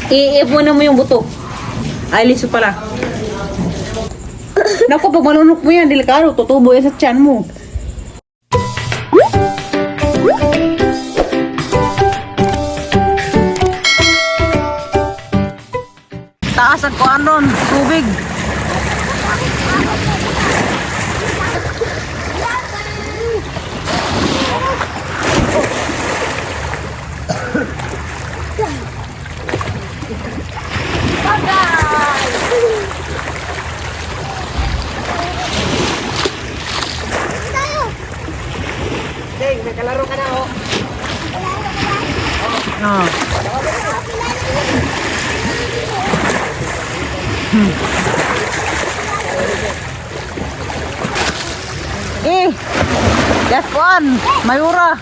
Iipunan mo yung buto. Ay, liso pala. Naku, pag malunok mo yan, delikado, tutubo yan sa tiyan mo. Taas ang kuan ron, tubig. Ding, may kalaro ka na oh. Oh. Last one, Mayura.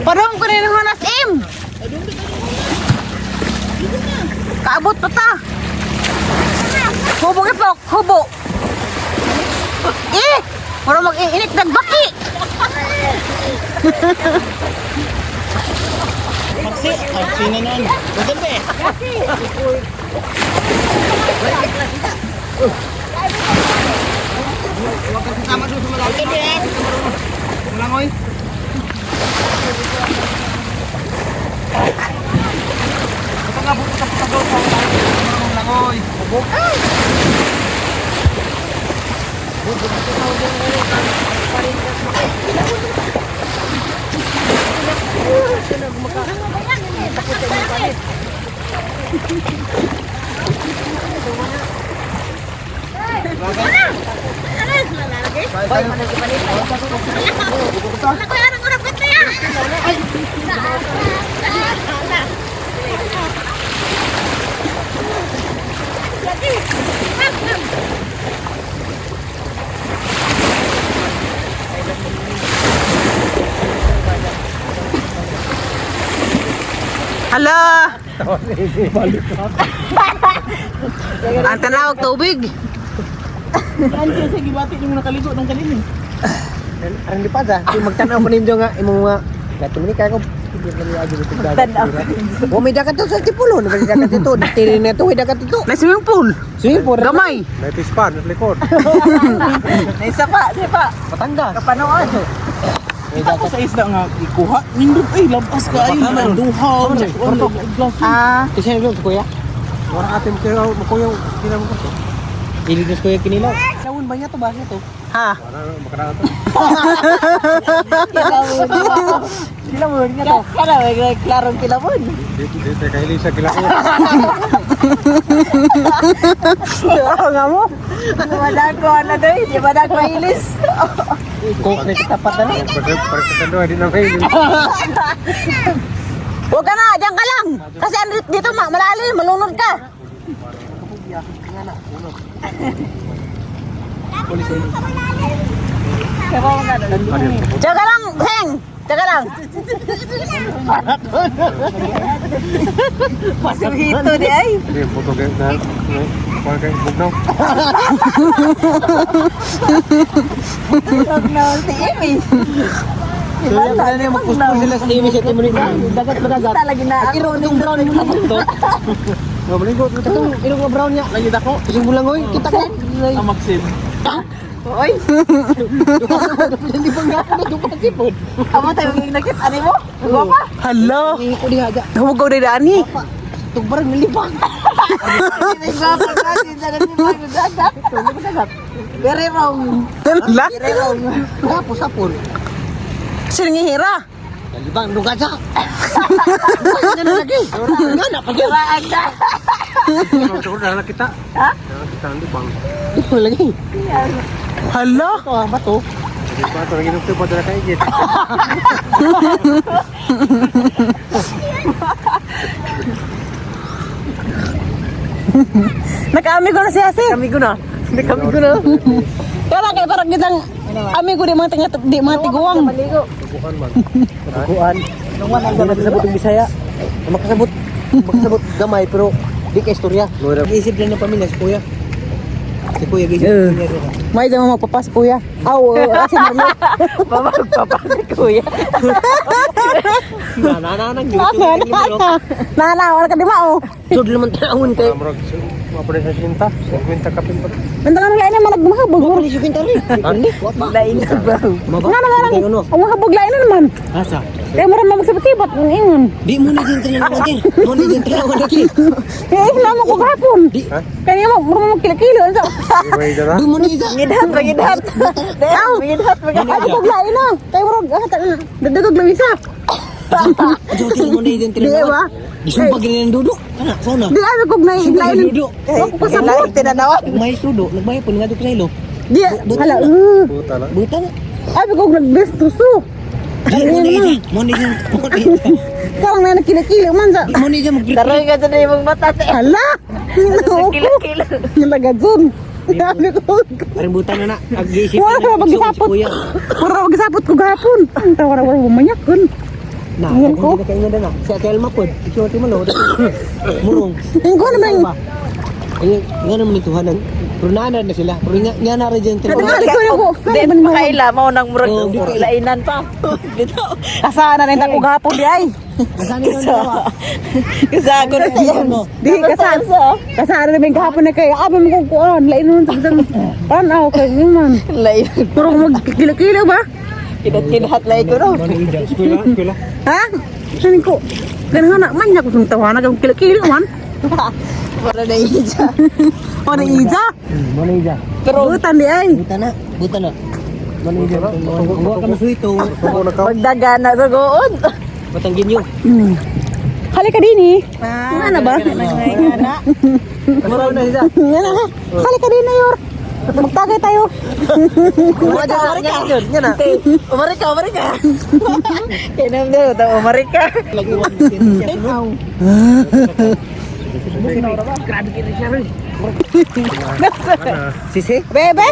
Parang ko rin ng Hanas Im. Kaabot pa ta. Hubo ipok, hubo. Parang mag-iinit nagbaki. Magsi na nun. Maganda eh. Huwag kang kasama doon sa malaw. Maganda eh. Malangoy. Ito nga buto sa pagkagaw sa malangoy. Bubok. Hala! Ang tanawag tubig. Yan siya sa gibati yung nakaligo ng kalim eh. Ang lipat ah, magtanaw pa ninyo nga imong mga gatumini kaya ko o may dagat to sa tipulo, may dagat ito, tiri na ito, may dagat ito. May swimming pool. Swimming pool. Gamay. May pispan, may likod. May isa pa, di pa. Batangas. Kapanoan. Kita ko sa isda nga ikuha. Nindot ay labas ka ay duhaw. Kasi nyo sa kuya? Wala atin kuya, kinamon ko. Iligas kuya kinilaw. Sawon ba niya to ba to? Ha? Makaraan to. Kilamon nga to. Kana may klarong kilamon. Dito kay Lisa kilako. Nga mo? Wadag ko ano doy, di ba nagmailis? Kok na kitapat na. Pagkakando di na may. Huwag ka na, diyan ka lang. Kasi dito malalim, malunod ka. Diyan ka lang, Heng. Diyan ka lang. Pasihito di ay. Hindi, puto kayo na. Pagkakang bugnaw. Huwag na si Amy. So yan na niya magpuspos sila sa imis at imunita. Dagat ba dagat? Talaga na ako. Yung brown yung kapag to. Maligot, itong ilong mga brown niya. Langit ako. Isang bulangoy, kita ko. Ang Maxim. Oy. Hindi bang gapon na doon pasipod? Amo tayo nagkit ani mo? Guwapa. Hello. Hindi ko dihaga. Huwag na dani. Tugbarang nalibang. Guwapa kasi dagat ni Mago dagat. Dagat. Very wrong. Hala. Very wrong. Tapos sapon. Siningihira. Nalibang, lugat sa. Ano na lagi? Nga na, pag yun. Kiraan na. Siguro na kita. Ha? Kita ang libang. Ito lagi. Hala. Ito ang bato. Hindi ba ito? Naging ito pa na kaigit. Naka-amigo na siya si. Kami ko na. Kami ko na. Kaya kaya parang kitang amigo di mga tiguang. Maligo. Tubukan man. Kuan. Hindi na kasabot yung Bisaya. Makasabot gamay pero di ka istorya. Iisip lang ng pamilya si Kuya. Si Kuya gisip. May damo magpapas kuya. Aw, si Marlo. Magpapas si kuya. Nananang YouTube. Wala ka di ba oh. Sud naman taon kay. Apa sa cinta? 50 kapin pa. Bentakan lain naman nagmahabog. Wala si Quinta rin. Lain na ba? Nga naman ang mahabog lain na naman. Asa? Kaya mo rin magsabat-sibat ng ingon. Di mo na din tinawan din. Mo na din tinawan lagi. Eh, naman ko gahapon. Kaya mo magkilo-kilo. Iway dara. Di mo na isa. Magidhat. Aw, mahabog lain na. Kaya mo rin dadagog lang isa. Jotin mo na din Di tinawan. ba? Isumpag rin ang dudok. Ana, sauna. Di ay kog na lain. Dudok. Ako pasabot. Tinanawan. May dudok. Nagbayo po nga dito sa ilo. Di, hala. Puta lang. Buta na. Ay kog nagbest tuso. Di mo na isa. Mo na isa. Karang na nakilo-kilo man sa. Mo na isa mag-prepare. Taroy ka dyan yung mata. Hala. Kilo-kilo. Nilagadzon. Sabi ko. Aring buta na na. Ag-iisip Wala na. na magisapot. Kuya. Wala na magisapot ko gahapon. Ang tawara ko bumanyak kun. Na, Ayan ko. kung hindi ka kaingan na. Si Ate Alma po. Isuwati mo na. Murong. Ang ko naman. Ay, nga naman ito hanan. Pero naanad na sila. Pero nga na rin dyan. Nadali ko yung ko. Then, makaila mo nang murag. Oh, di ka- Lainan pa. Dito. Kasana na yung gahapon di ay. Nasaan yung dalawa? Kasi ako na yan. Di kasana na yung gahapon na kayo. Abi mo kong kuan. Lain nun sa isang panaw kayo naman. Lainan. Puro magkilo-kilo ba? Kinat-kinat lang ko no. Eskwela. Ha? Sabi ko. Ganun nga na. Manyak ko sa tawanan. Kung kilo-kilo man. Para na isa. O na Iza. Mo na isa. Pero Butan di ay. Buta na. Buta na. Mo na isa. Huwag ka masuito. magdaga na sa goon. Matanggin nyo. Halika din eh. Nga na ba? Maraw na isa. Nga na. Halika din na yor. Magtagay tayo. Umarika. Yan na. Umarika. Kinam daw, umarika. Sisi? Bebe?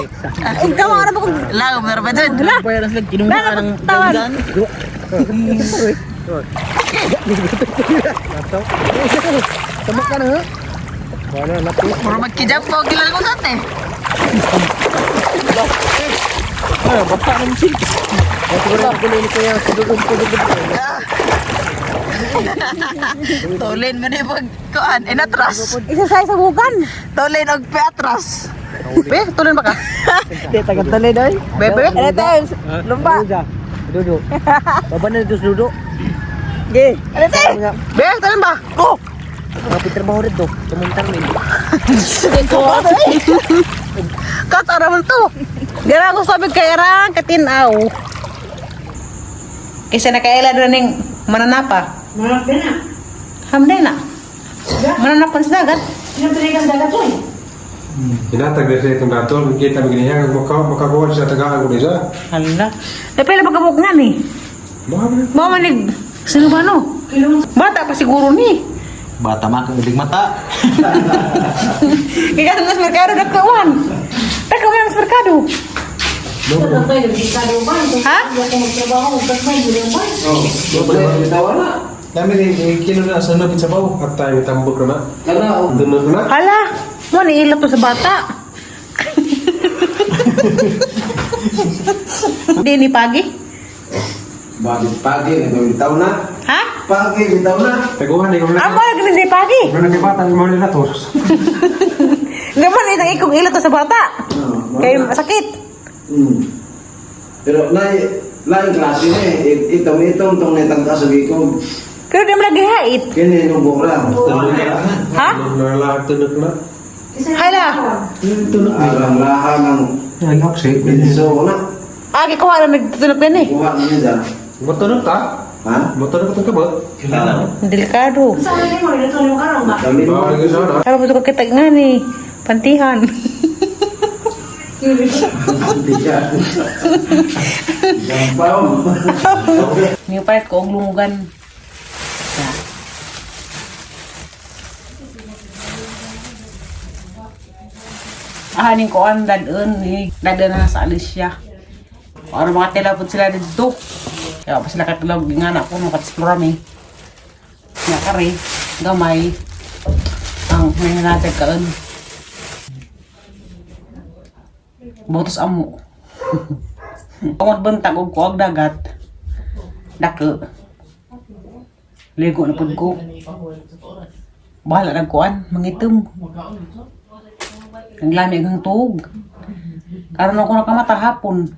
Ikaw ano ba kung... Lang, meron ba dyan? Paya na sila. Kinuha ka ng Tawag. Tamak ka na ha? Wala lapis. Puro magkijap ko, kilala ko sate. Bata naman sila. Siguro na kulo ni Kuya. Tulin mo na yung pagkuhan. Inatras. Isasay sa bukan. Tulin og peatras. Be, tuloy ba ka? Di, taga-tulin doy. Bebe? Ano tayo? Lumba. Dudo. Baba na dito sa dudo. Ge. Ano tayo? Be, tuloy ba? Oh! Kapit trabaho rito. Tumuntar min. Katara man to. Dira ko sabi kay Rang katinaw. Kasi nakaila doon ng mananapa. Manap na. Hamday na. Mananapan sa dagat. Sinapiligan dagat to eh. Hinatag na siya itong dator. Kita maginihan. Makakuha siya tagaan ko nisa. Hala. Eh, pala pagkabuk nga ni. Mama ni, sino ba no? Bata pa siguro ni. Bata mah kang mata. Kaya ka mas merkado na kawan. Tak kau mas merkado. Ha? Kami ni kilo na sa napit sa baw. At tayo tambok na. Kana dunod na. Hala, mo ni ilap to sa bata. Di ni pagi? Bakit pagi bitaw na? Ha? Pagi bitaw na. Taguhan ni ko na. Amo lagi ni pagi. Ano na bata mo nila to. Gaman itang ikong ilap to sa bata. Kay sakit. Pero lain klase ni itong tong netang kasugi ko. Pero di mo lagi hait. Kini nung bukra. Ha? Nalahat tunok na. Hala. Alang lahan ng Ay, lapsi. benso na. Agi ko wala nagtutulog din eh. Kuha niya dyan. Motor ka? Ha? Motor ka ba? Delikado. Dali mo. Bawal ka sana. Kalau betul kita nga ni pantihan. Hindi siya. Gampaw. Ni palit ko og lumugan. Ning ko ang dadon ni dadon na sa Alicia. Para mga telepon sila dito. Kaya pa sila katulog, nga na po, makatsplora mi. Nga kari, gamay. Ang may nanatag kaan. Butos amo. Pangod bantag og kuag dagat. Dako. Ligo na pud ko. Bahala nang kuan, mangitom. Ang lamig ang tuog. Karon ako nakamata hapon.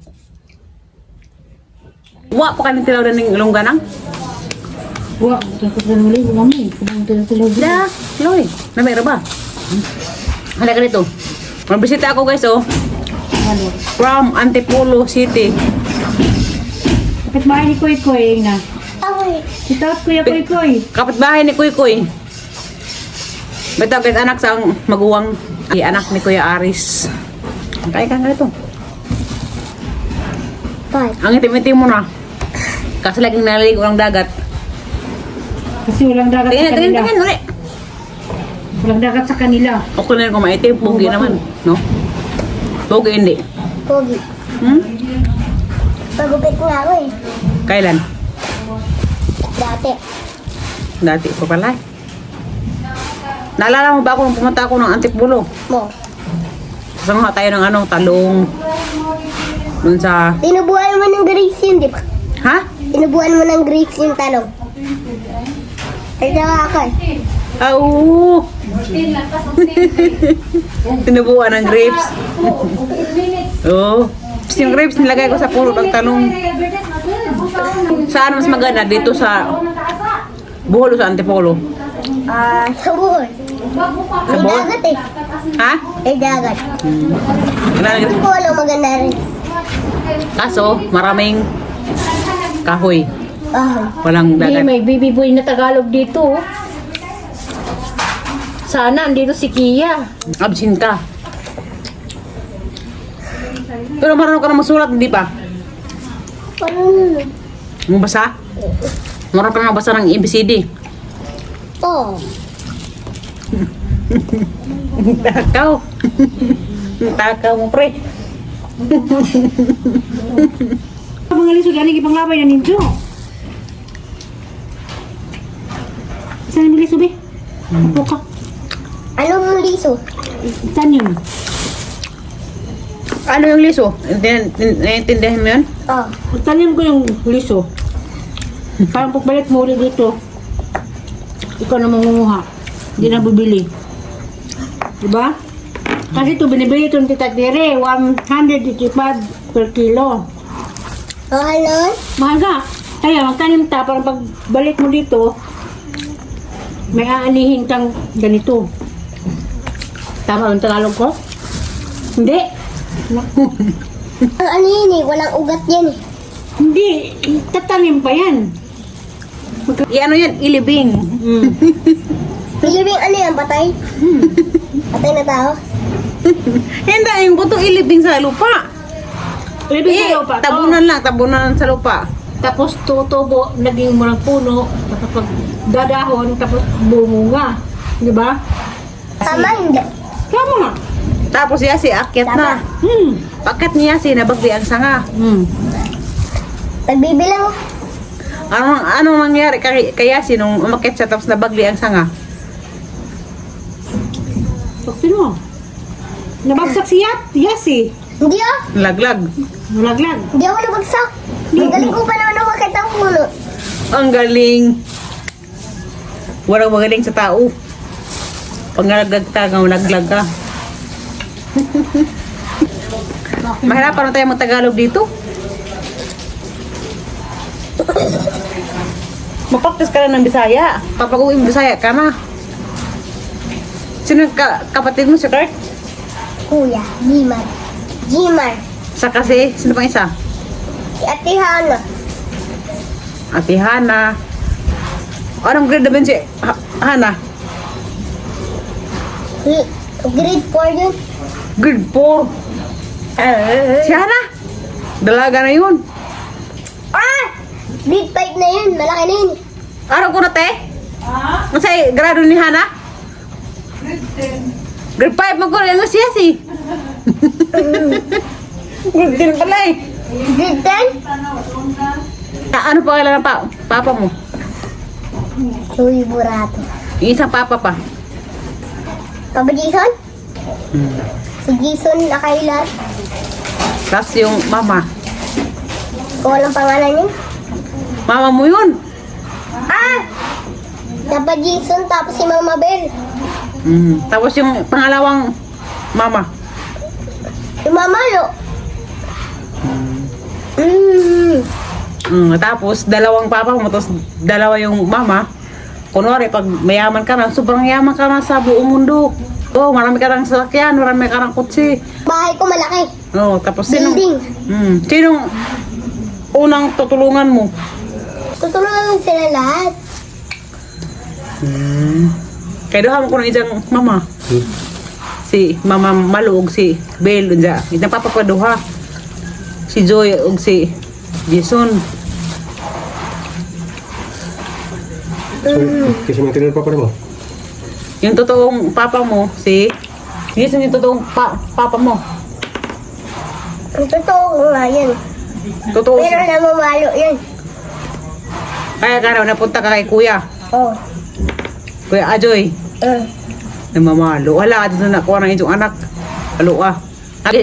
Wa pa kaning tilaw ning lungganang. Wah, takot na muli ko kami. Kumang tulog. Da, Loy. Na meron ba? Hala ka dito. Mabisita ako guys oh. Ano? From Antipolo City. Kapit bahay ni Koy Koy na. Ito Kuya Koy Koy. Kapitbahay ni Kuy Kuy. Beto kahit anak sa maguwang anak ni Kuya Aris. Kaya ka nga ito. Ang itim-itim mo na. Kasi laging naligo ng dagat. Kasi walang dagat sa kanila. Tingin, ulit. Walang dagat sa kanila. Okay na rin kung maitim. Pugi naman. No? Pugi hindi. Pogi. Hmm? Pagupit nga ako eh. Kailan? Dati. Dati pa pala. Naalala mo ba ako nung pumunta ako ng Antipolo? Mo. Kasama tayo ng talong. Doon sa... Tinubuan mo ng grapes yun, di ba? Ha? Tinubuan mo ng grapes yung talong. Ay, tawa ako eh. Ah, oo. Tinubuan ng grapes. Oo. Tapos yung grapes nilagay ko sa puno ng talong. Saan mas maganda? Dito sa Bohol o sa Antipolo? Sa buhol. Sa May Bohol? dagat eh. Ha? May dagat. Nilalagay- Ang buhol ang maganda rin. Kaso, maraming kahoy. Walang Hindi, dagat. may baby boy na Tagalog dito. Oh. Sana andito si Kia. Absent ka. Pero marunong ka na masulat, hindi ba? Parang Mabasa? Marunong ka na mabasa ng ABCD. oh. Takaw. Takaw mo, pre. Mga lisod, ano yung panglabay na ninyo? Saan yung lisod eh? Ako ka. Anong liso? Saan yun? Ano yung liso? Naiintindihan mo yun? Oh. Tanim ko yung liso. Parang pagbalik mo ulit dito, ikaw na mangunguha. Hindi na bibili. Diba? Kasi ito, binibili itong tita Tere, 185 per kilo. Mahal nun? Mahal ka. Kaya magtanim ta, parang pagbalik mo dito, may aanihin kang ganito. Tama ang Tagalog ko? Hindi. Ang ano yun eh, walang ugat yan eh. Hindi. Tatanim pa yan. Ano yan? Ilibing. Mm. Pilibing ano yan, patay? Patay na tao? Hindi, yung buto ilibing sa lupa. Ibig sabihin pa to. Tabunan lang, tabunan sa lupa. Tapos tutubo, naging mo ng puno, tapos pag dadahon, tapos bumunga. Di ba? Tama, hindi. Tama. Tapos yasi, akyat na. Pakat niya si nabagli ang sanga. Nagbibilang. Anong nangyari kay Yasi nung umakyat siya tapos nabagli ang sanga? Pagsin mo. Nabagsak si Yasi. Hindi ah. Laglag. Nalaglag. Hindi ako nabagsak. Ang galing ko pa naman umakit ang puno. Ang galing. Walang magaling sa tao. Pag nalaglag ka, nalaglag ka. Mahirapan na tayo mag-Tagalog dito. Mag-practice ka na ng Bisaya. Papag-uwi mo Bisaya ka na. Sino kapatid mo si Kurt? Kuya, Gimar. Gimar. Sa kasi, sino pang isa? Si Ate Hana. Ate Hana. Anong grade naman si Hana? Grade 4 yun. Grade 4. Si Hana? Dalaga na yun. Ah! Grade 5 na yun. Malaki na yun. Araw ko na te? Masay, grado ni Hana? Grade 5 magkulang nga siya si. Grade 10 pala eh. Grade 10? Ano pangalan ng papa mo? Louis Burato. Yung isang papa pa. Papa Jason? Si Jason Nakailan. Tapos yung mama. Kung walang pangalan niya. Mama mo yun. Ah! Papa Jason tapos si Mama Bell. Tapos yung pangalawang mama. Yung Mama Lo. Tapos dalawang papa mo, tapos dalawa yung mama. Kunwari, pag mayaman ka na, sobrang yaman ka na sa buong mundo. Oh, marami ka ng sasakyan, marami ka ng kutsi. Bahay ko malaki. Oh, tapos sinong, Building. sinong unang tutulungan mo? Tutulungan sila lahat. Kaya doon ko na isang mama. Si Mama Malug, si Bel, unja. Itang papapaduha. Si Joy, ug si Jason. Kasi may tinil pa mo. Yung totoong papa mo, si Jason yung totoong papa mo. Ang totoo ko nga yan. Totoo. Pero namamalo yan. Kaya ka raw, napunta ka kay Kuya. Oh. Kuya Ajoy. Namamalo. Wala ka dito na kuha ng inyong anak. Halo ka.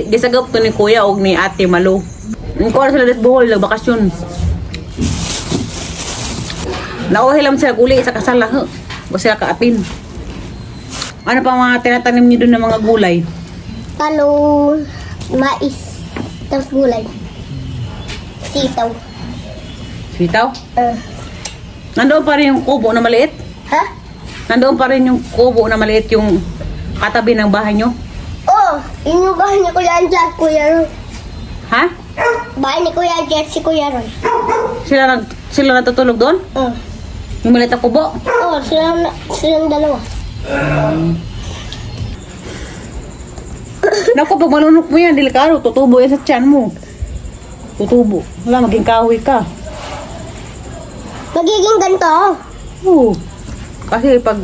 Gisagap to ni Kuya o ni Ate Malo. Yung kuha sila dit buhol, nagbakasyon. Nauhilam sila guli sa kasal lang. O sila kaapin. Ano pa mga tinatanim niyo doon ng mga gulay? Talong, mais, tapos gulay. Sitaw. Sitaw? Nandoon pa rin yung kubo na maliit? Ha? Nandoon pa rin yung kubo na maliit yung katabi ng bahay nyo? Oh, yun yung bahay ni Kuya Jet, Kuya Ron. Ha? Bahay ni Kuya Jet, si Kuya Ron. Sila natutulog doon? Yung maliit na kubo? Oh, silang dalawa. Naku, pag malunok mo yan, delikado, tutubo yan sa tiyan mo. Tutubo. Wala, maging kahoy ka. Magiging ganito. Oo. Kasi pag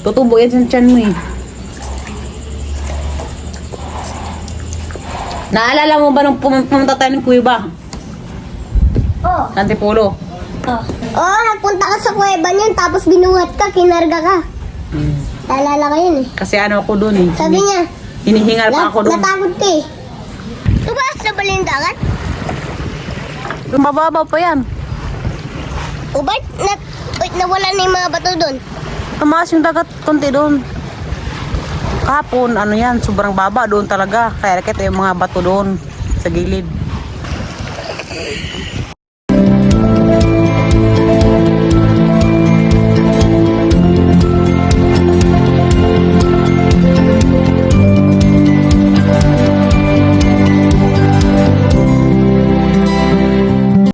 tutubo yan sa tiyan mo eh. Naalala mo ba nung pumunta tayo ng kuweba? Oh. Sa Antipolo? Oh, nagpunta ka sa kuweba niyan, tapos binuhat ka, kinarga ka. Naalala ko yun eh. Kasi ano ako doon eh. Sabi niya, Hinihingal pa ako doon. natakot ka eh. Tumaas na ba yung dagat? Mababaw pa yan. O ba't nawala na yung mga bato doon? Tumaas yung dagat konti doon. Kahapon, ano yan, sobrang baba doon talaga. Kaya nakita yung mga bato doon sa gilid.